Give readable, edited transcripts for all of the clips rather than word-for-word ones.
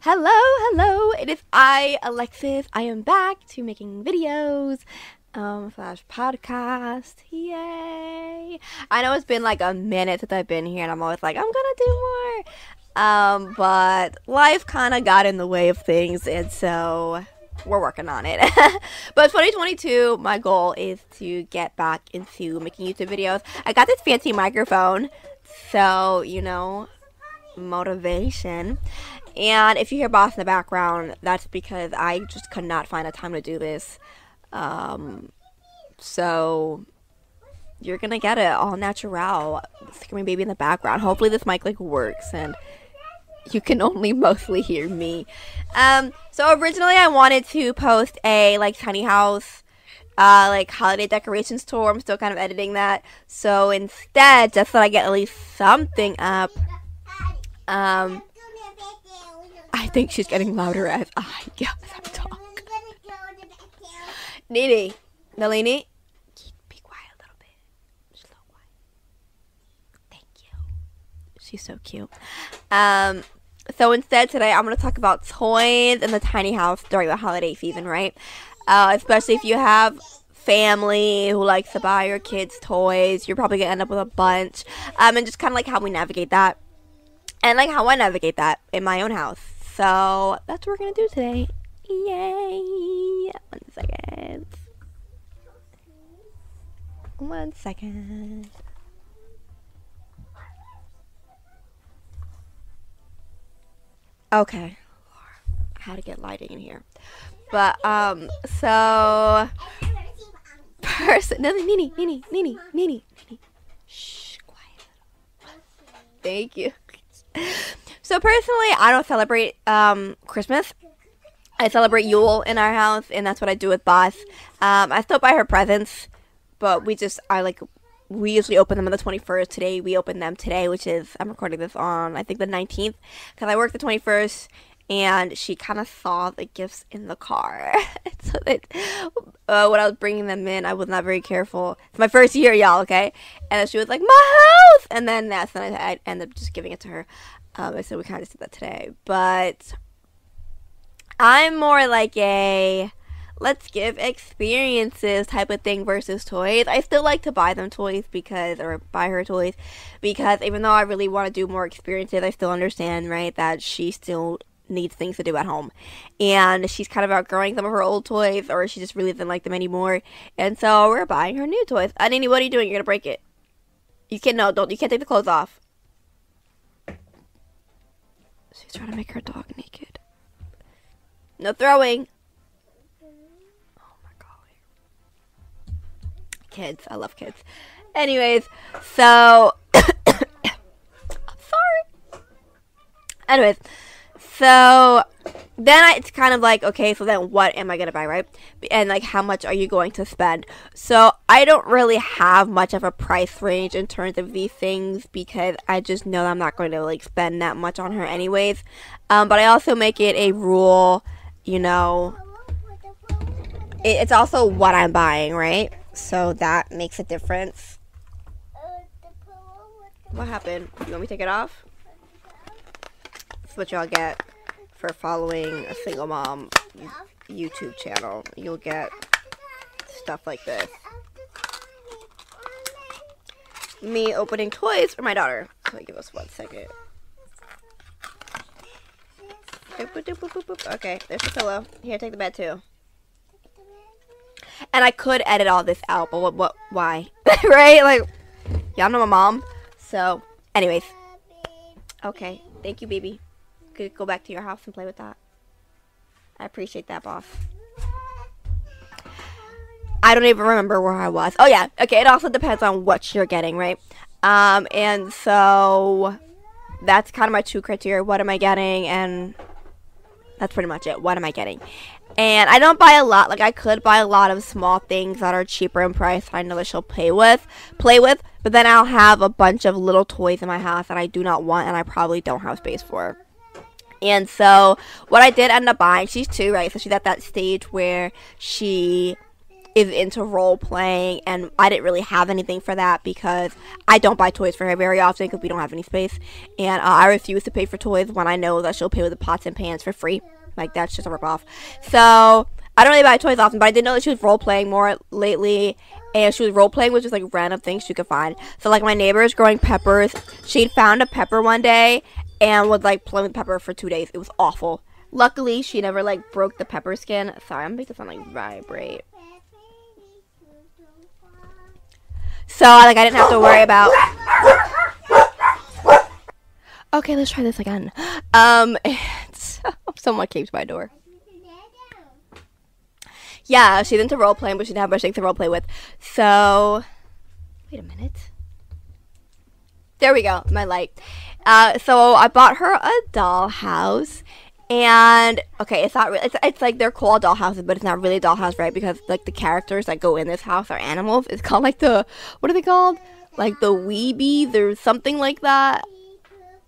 Hello, hello. It is I, Alexis. I am back to making videos, slash podcast. Yay! I know it's been like a minute since I've been here, and I'm always like, I'm gonna do more. But life kind of got in the way of things, and so we're working on it. But 2022, my goal is to get back into making YouTube videos. I got this fancy microphone, so motivation. And if you hear boss in the background, that's because I just could not find a time to do this. So you're gonna get it all natural, screaming baby in the background. Hopefully this mic works and you can only mostly hear me. So originally I wanted to post a tiny house holiday decorations tour. I'm still kind of editing that. So instead, just so I get at least something up, I think she's getting louder as I talk. Nini, Nalini, be quiet a little bit. Slow quiet. Thank you. She's so cute. So instead today I'm going to talk about toys in the tiny house during the holiday season, right? Especially if you have family who likes to buy your kids toys, you're probably going to end up with a bunch. And just kind of how we navigate that. And how I navigate that in my own house. So that's what we're going to do today. Yay! 1 second. 1 second. Okay. I had to get lighting in here. But, so Nini. Shh, quiet. Thank you. So personally, I don't celebrate Christmas. I celebrate Yule in our house, and that's what I do with Boss. I still buy her presents, but we usually open them on the 21st. Today we opened them today, which is, I'm recording this on I think the 19th, because I work the 21st, and she kind of saw the gifts in the car. So that when I was bringing them in, I was not very careful. It's my first year, y'all, okay? And then she was like, my house! And then I ended up just giving it to her. So we kind of did that today. But I'm more like a let's give experiences type of thing versus toys. I still like to buy them toys or buy her toys because even though I really want to do more experiences, I still understand, right, that she still needs things to do at home. And she's kind of outgrowing some of her old toys, or she just really doesn't like them anymore. And so we're buying her new toys. Nini, what are you doing? You're going to break it. You can't take the clothes off. She's trying to make her dog naked. No throwing. Oh my god. Kids. I love kids. Anyways, so I'm sorry. Anyways, so then it's kind of okay, so then what am I going to buy, right? And how much are you going to spend? So I don't really have much of a price range in terms of these things because I just know that I'm not going to spend that much on her anyways. But I also make it a rule, it's also what I'm buying, right? So that makes a difference. What happened? You want me to take it off? That's what y'all get for following a single mom YouTube channel. You'll get stuff like this. Me opening toys for my daughter. So give us 1 second. Okay, there's the pillow. Here, take the bed too. And I could edit all this out, but why? Right? Y'all know my mom. So, anyways. Okay, thank you, baby. Could go back to your house and play with that. I appreciate that, boss. I don't even remember where I was. Oh yeah, okay, it also depends on what you're getting, right? And so that's kind of my 2 criteria. What am I getting? And that's pretty much it. What am I getting? And I don't buy a lot. I could buy a lot of small things that are cheaper in price that I know that she'll play with, but then I'll have a bunch of little toys in my house that I do not want and I probably don't have space for. And so what I did end up buying, she's 2, right? So she's at that stage where she is into role playing, and I didn't really have anything for that because I don't buy toys for her very often because we don't have any space, and I refuse to pay for toys when I know that she'll pay with the pots and pans for free. Like, that's just a ripoff. So I don't really buy toys often, but I did know that she was role playing more lately, and she was role playing with just like random things she could find. So like my neighbor is growing peppers. She'd found a pepper one day and was like playing with pepper for 2 days. It was awful. Luckily, she never like broke the pepper skin. Sorry, I'm making something like vibrate. So like I didn't have to worry about. Okay, let's try this again. Someone came to my door. Yeah, she's into role playing, but she didn't have much things to role play with. So, wait a minute. There we go, my light. So I bought her a dollhouse, and okay, it's not really. It's like they're called dollhouses, but it's not really a dollhouse, right? Because like the characters that go in this house are animals. It's called like what are they called? Like the Weebies or something like that.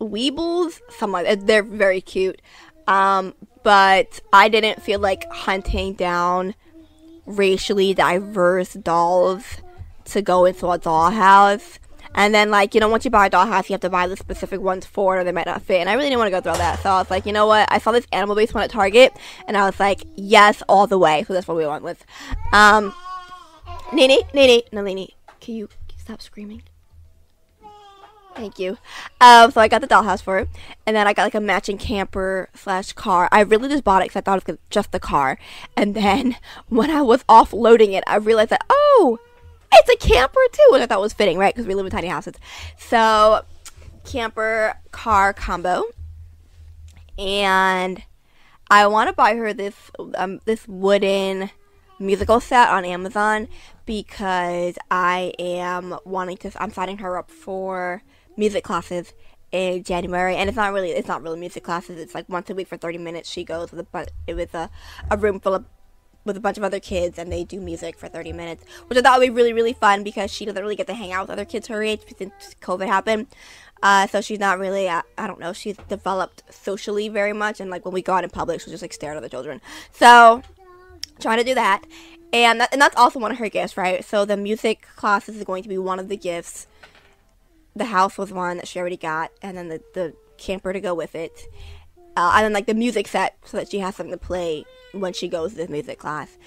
Weebles, something like that. They're very cute. But I didn't feel like hunting down racially diverse dolls to go into a dollhouse. And then, like, you know, once you buy a dollhouse, you have to buy the specific ones for it, or they might not fit. And I really didn't want to go through all that. So I was like, you know what? I saw this animal-based one at Target, and I was like, yes, all the way. So that's what we went with. Nene, can you stop screaming? Thank you. So I got the dollhouse for it, and then I got like a matching camper / car. I really just bought it because I thought it was just the car. And then when I was offloading it, I realized that, oh, it's a camper too, which I thought was fitting, right? Because we live in tiny houses. So camper car combo, and I want to buy her this wooden musical set on Amazon because I'm signing her up for music classes in January, and it's not really music classes. It's like once a week for 30 minutes. She goes with a room full of with a bunch of other kids, and they do music for 30 minutes, which I thought would be really, really fun because she doesn't really get to hang out with other kids her age since COVID happened. So she's not really, I don't know, she's developed socially very much, and like when we go out in public, she'll just like stare at other children. So trying to do that, and that's also one of her gifts, right? So the music classes is going to be one of the gifts. The house was one that she already got, and then the camper to go with it, and then like the music set so that she has something to play when she goes to the music class.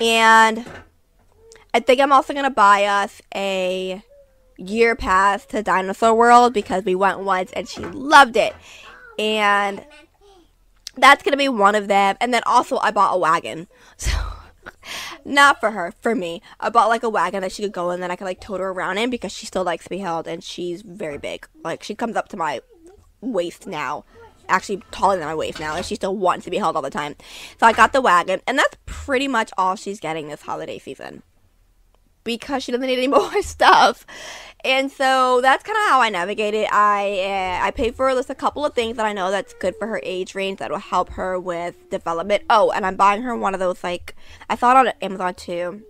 And I think I'm also gonna buy us a year pass to Dinosaur World because we went once and she loved it, and that's gonna be one of them. And then also I bought a wagon, so not for her, for me. I bought like a wagon that she could go in, that I could like tote her around in because she still likes to be held, and she's very big. Like she comes up to my waist now, actually taller than my waist now, and she still wants to be held all the time. So I got the wagon, and that's pretty much all she's getting this holiday season because she doesn't need any more stuff. And so that's kind of how I navigate it. I pay for just a couple of things that I know that's good for her age range that will help her with development. Oh, and I'm buying her one of those, like, I saw it on Amazon too,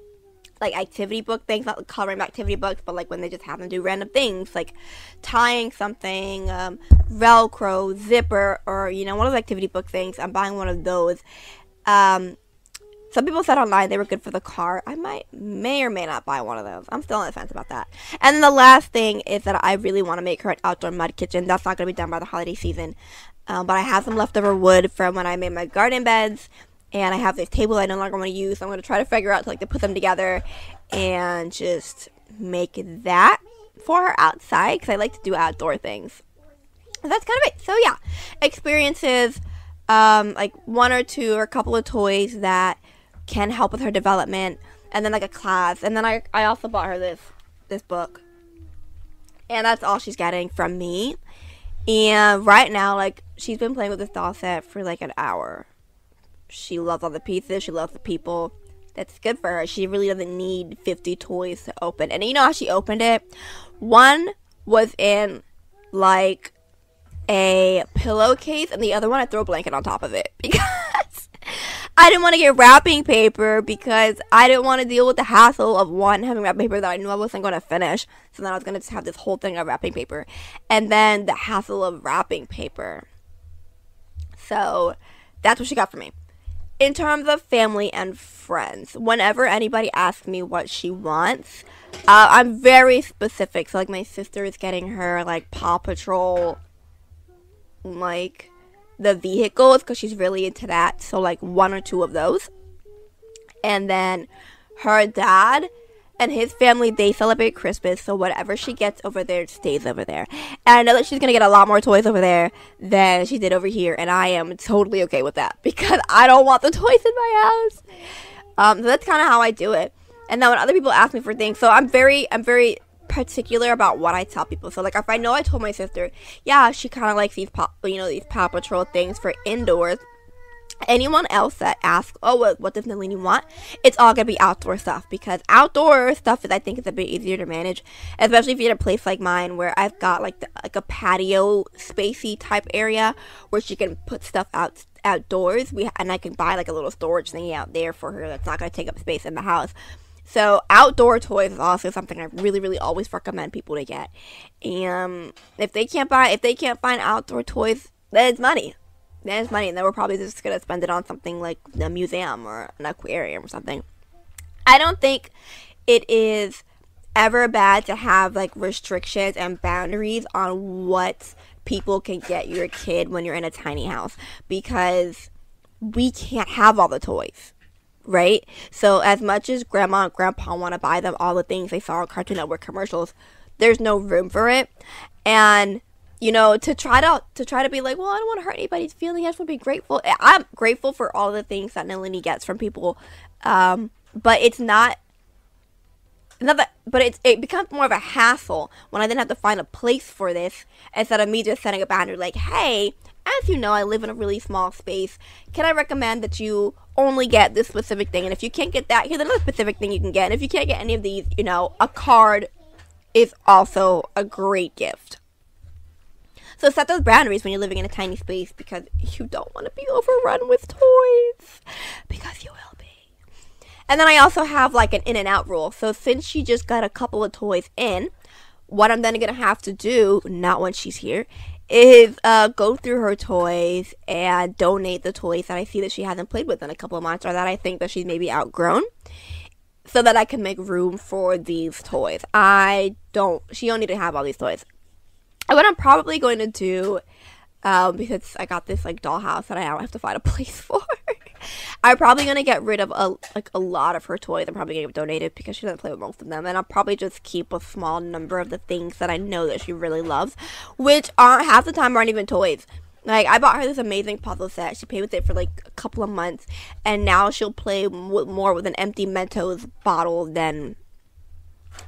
like activity book things, not coloring activity books, but like when they just have them do random things like tying something, Velcro, zipper, or you know, one of those activity book things. I'm buying one of those. Some people said online they were good for the car. I may or may not buy one of those. I'm still on the fence about that. And then the last thing is that I really want to make her an outdoor mud kitchen. That's not going to be done by the holiday season. But I have some leftover wood from when I made my garden beds. And I have this table I no longer want to use. So I'm going to try to figure out to put them together and just make that for her outside, because I like to do outdoor things. And that's kind of it. So yeah, experiences, like one or two or a couple of toys that can help with her development, and then like a class. And then I also bought her this book, and that's all she's getting from me. And right now, like, she's been playing with this doll set for like an hour. She loves all the pieces, she loves the people. That's good for her. She really doesn't need 50 toys to open. And you know how she opened it? One was in like a pillowcase, and the other one I threw a blanket on top of it because I didn't want to get wrapping paper, because I didn't want to deal with the hassle of one, having wrapping paper that I knew I wasn't going to finish. So then I was going to just have this whole thing of wrapping paper, and then the hassle of wrapping paper. So that's what she got for me. in terms of family and friends, whenever anybody asks me what she wants, I'm very specific. So, like, my sister is getting her, like, Paw Patrol, like, the vehicles, because she's really into that. So, like, 1 or 2 of those. And then her dad and his family, they celebrate Christmas, so whatever she gets over there stays over there. And I know that she's going to get a lot more toys over there than she did over here, and I am totally okay with that, because I don't want the toys in my house. So that's kind of how I do it. And then when other people ask me for things, so I'm very particular about what I tell people. So, like, if I know I told my sister, yeah, she kind of likes these these Paw Patrol things for indoors, anyone else that asks, oh, what does Nalini want, it's all gonna be outdoor stuff, because outdoor stuff is, I think, is a bit easier to manage, especially if you're in a place like mine where I've got like a patio spacey type area where she can put stuff outdoors. And I can buy like a little storage thingy out there for her that's not gonna take up space in the house. So outdoor toys is also something I really always recommend people to get. And if they can't find outdoor toys, then it's money. And then we're probably just going to spend it on something like a museum or an aquarium or something. I don't think it is ever bad to have, like, restrictions and boundaries on what people can get your kid when you're in a tiny house, because we can't have all the toys, right? So as much as grandma and grandpa want to buy them all the things they saw on Cartoon Network commercials, there's no room for it. And to try to be like, well, I don't want to hurt anybody's feelings, I just want to be grateful. I'm grateful for all the things that Nalini gets from people, but it's not but it becomes more of a hassle when I then have to find a place for this, instead of me just setting a boundary like, hey, as you know, I live in a really small space. Can I recommend that you only get this specific thing? And if you can't get that, here's another specific thing you can get. And if you can't get any of these, a card is also a great gift. So set those boundaries when you're living in a tiny space, because you don't want to be overrun with toys, because you will be. And then I also have like an in and out rule. So since she just got a couple of toys in, what I'm then going to have to do, not when she's here, is go through her toys and donate the toys that I see that she hasn't played with in a couple of months, or that I think that she's maybe outgrown, so that I can make room for these toys. She don't need to have all these toys. And what I'm probably going to do, because I got this like dollhouse that I now have to find a place for, I'm probably going to get rid of a lot of her toys. I'm probably going to donate it because she doesn't play with most of them. And I'll probably just keep a small number of the things that I know that she really loves, which half the time aren't even toys. Like, I bought her this amazing puzzle set. She played with it for like a couple of months, and now she'll play more with an empty Mentos bottle than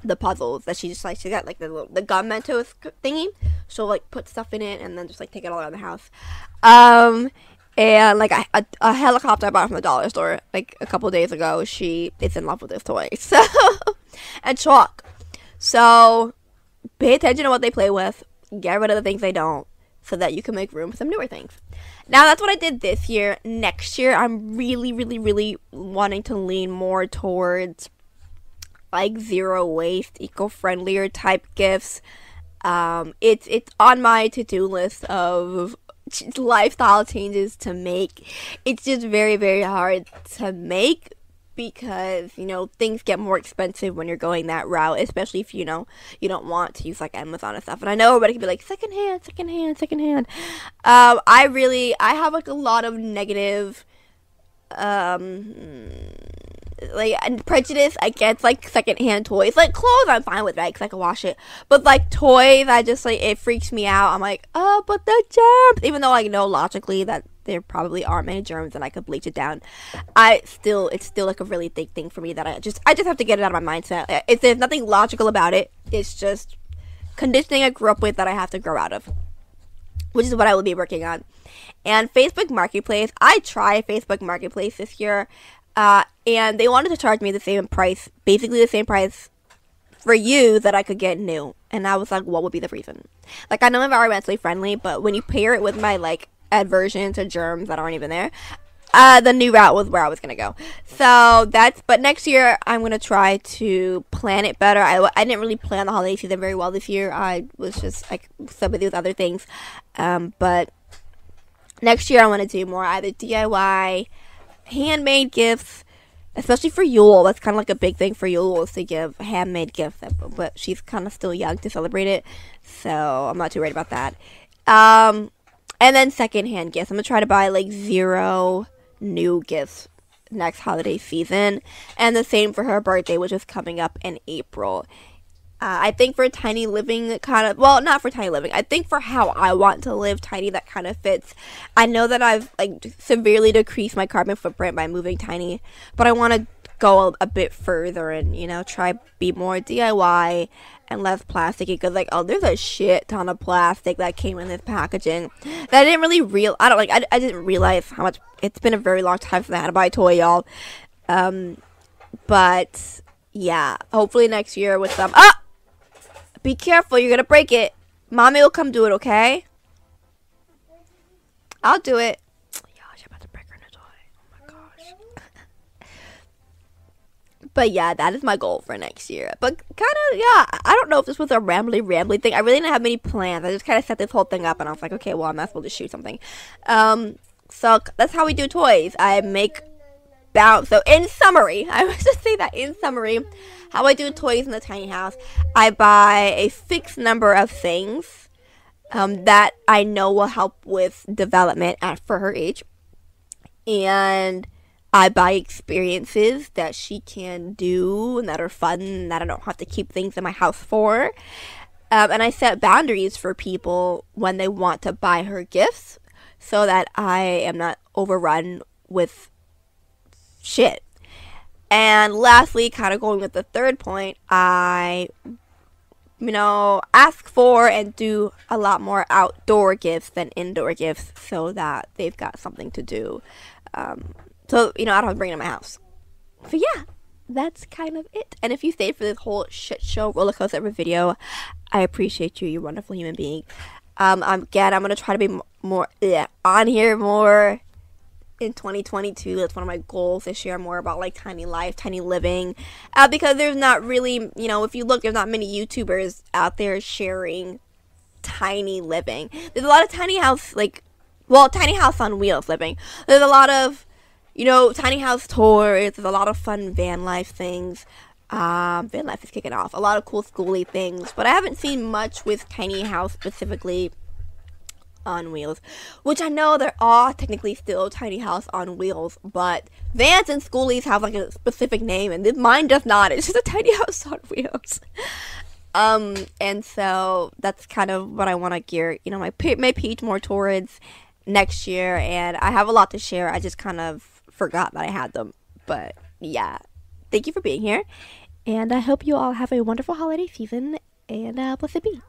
the puzzles that she got like the gum Mentos thingy. She'll like put stuff in it and then just like take it all around the house. And like a helicopter I bought from the dollar store like a couple days ago, she is in love with this toy. So and chalk. So pay attention to what they play with, get rid of the things they don't, so that you can make room for some newer things. Now that's what I did this year. Next year I'm really wanting to lean more towards like zero waste, eco-friendlier type gifts. It's on my to-do list of lifestyle changes to make. It's just very hard to make, because things get more expensive when you're going that route, especially if you don't want to use like Amazon and stuff. And I know everybody can be like secondhand. I have like a lot of negative like prejudice against like secondhand toys. Like clothes I'm fine with, right, because I can wash it, but like toys, I just like, it freaks me out. I'm like, oh, but the germs, even though I know logically that there probably aren't many germs and I could bleach it down, it's still like a really big thing for me that I just have to get it out of my mindset. There's nothing logical about it. It's just conditioning I grew up with that I have to grow out of, which is what I will be working on. And Facebook Marketplace, I tried Facebook Marketplace this year, and they wanted to charge me the same price, basically the same price for you that I could get new. And I was like, what would be the reason? Like, I know I'm environmentally friendly, but when you pair it with my like aversion to germs that aren't even there, the new route was where I was gonna go. So but next year I'm gonna try to plan it better. I didn't really plan the holiday season very well this year. I was just like so busy with other things, but next year I want to do more either DIY handmade gifts, especially for Yule. That's kind of like a big thing for Yule, is to give handmade gifts. But she's kind of still young to celebrate it, so I'm not too worried about that. And then secondhand gifts. I'm gonna try to buy like 0 new gifts next holiday season, and the same for her birthday, which is coming up in April. I think for tiny living, kind of, well, not for tiny living, I think for how I want to live tiny, that kind of fits. I know that I've like severely decreased my carbon footprint by moving tiny, but I want to go a bit further and, you know, try be more DIY and less plasticky, because like, oh, there's a shit ton of plastic that came in this packaging that I didn't really I didn't realize how much. It's been a very long time since I had to buy a toy, y'all. But yeah, hopefully next year with some be careful, you're gonna break it. Mommy will come do it, okay? I'll do it. Yeah, she's about to break her toy. Oh my gosh. But yeah, that is my goal for next year. But kind of, yeah, I don't know if this was a rambly thing. I really didn't have many plans. I just kind of set this whole thing up, and I was like, okay, well, I might as well just shoot something. So that's how we do toys. I make bounce. So in summary, I was just say that in summary, how I do toys in the tiny house, I buy a fixed number of things that I know will help with development for her age, and I buy experiences that she can do and that are fun and that I don't have to keep things in my house for, and I set boundaries for people when they want to buy her gifts, so that I am not overrun with shit. And lastly, kind of going with the third point, I, you know, ask for and do a lot more outdoor gifts than indoor gifts, so that they've got something to do. So, you know, I don't have to bring it in my house. So yeah, that's kind of it. And if you stayed for this whole shit show roller coaster of a video, I appreciate you. You're a wonderful human being. Again, I'm going to try to be more on here more in 2022. That's one of my goals, to share more about like tiny life, tiny living, because there's not really, you know, if you look, there's not many YouTubers out there sharing tiny living. There's a lot of tiny house, like, well, tiny house on wheels living. There's a lot of, you know, tiny house tours. There's a lot of fun van life things. Van life is kicking off. A lot of cool schooly things, but I haven't seen much with tiny house specifically on wheels, which I know they're all technically still tiny house on wheels, but vans and schoolies have like a specific name, and mine does not. It's just a tiny house on wheels. And so that's kind of what I want to gear, you know, my page more towards next year, and I have a lot to share. I just kind of forgot that I had them, but yeah, thank you for being here, and I hope you all have a wonderful holiday season, and blessed be.